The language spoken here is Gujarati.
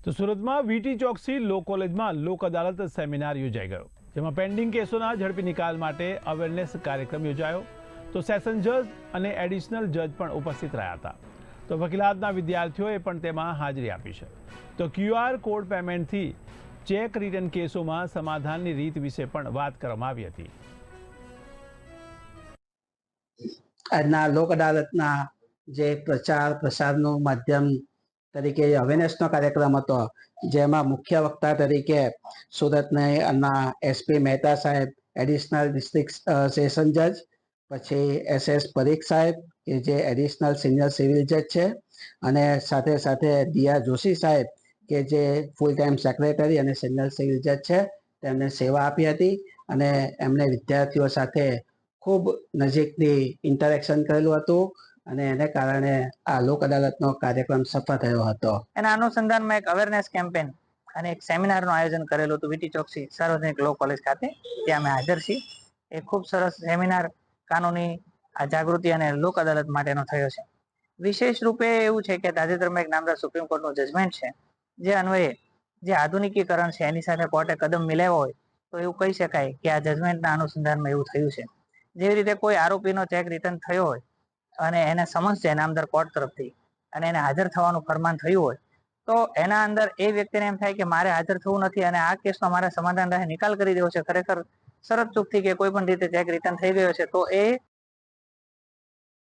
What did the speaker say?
તો સુરતમાં વીટી ચોકસી લો કોલેજમાં લોક અદાલત સેમિનાર યોજાઈ ગયો, જેમાં પેન્ડિંગ કેસોના ઝડપી નિકાલ માટે અવેરનેસ કાર્યક્રમ યોજાયો. તો સેશન જજ અને એડિશનલ જજ પણ ઉપસ્થિત રહ્યા હતા. તો વકીલાતના વિદ્યાર્થીઓએ પણ તેમાં હાજરી આપી છે. તો QR કોડ પેમેન્ટથી ચેક રિટર્ન કેસોમાં સમાધાનની રીત વિશે પણ વાત કરવામાં આવી હતી. આજના લોક અદાલતના જે પ્રચાર પ્રસારનું માધ્યમ તરીકે અવેરનેસનો કાર્યક્રમ હતો, જેમાં મુખ્ય વક્તા તરીકે સુરતના SP મહેતા સાહેબ, એડિશનલ ડિસ્ટ્રિક્ટ સેશન જજ, પછી SS પરીખ સાહેબ કે જે એડિશનલ સિનિયર સિવિલ જજ છે, અને સાથે સાથે દિયા જોશી સાહેબ કે જે ફૂલ ટાઈમ સેક્રેટરી અને સિનિયર સિવિલ જજ છે, તેમને સેવા આપી હતી અને એમને વિદ્યાર્થીઓ સાથે ખૂબ નજીકથી ઇન્ટરેક્શન કરેલું હતું અને એને કારણે આ લોક અદાલતનો કાર્યક્રમ સફળ થયો હતો. એના અનુસંધાનમાં એક અવેરનેસ કેમ્પેન અને એક સેમિનારનું આયોજન કરેલું હતું વીટી ચોકસી સાર્વજનિક લો કોલેજ ખાતે. ત્યાં અમે હાજર છીએ. એ ખૂબ સરસ સેમિનાર કાનૂની જાગૃતિ અને લોક અદાલત માટેનો થયો છે. વિશેષ રૂપે એવું છે કે તાજેતરમાં એક નામદાર સુપ્રીમ કોર્ટનું જજમેન્ટ છે, જે અન્વયે જે આધુનિકીકરણ છે એની સાથે કોર્ટે કદમ મિલાવ્યો હોય તો એવું કહી શકાય કે આ જજમેન્ટના અનુસંધાનમાં એવું થયું છે. જેવી રીતે કોઈ આરોપીનો ચેક રિટર્ન થયો હોય અને એને સમન્સ છે નામદાર કોર્ટ તરફથી અને એને હાજર થવાનું ફરમાન થયું હોય, તો એના અંદર એ વ્યક્તિને એમ થાય કે મારે હાજર થવું નથી અને આ કેસનો મારે સમાધાન રહે નિકાલ કરી દેવો છે, ખરેખર શરત ચૂકથી કે કોઈ પણ રીતે ચેક રિટર્ન થઈ ગયો છે, તો એ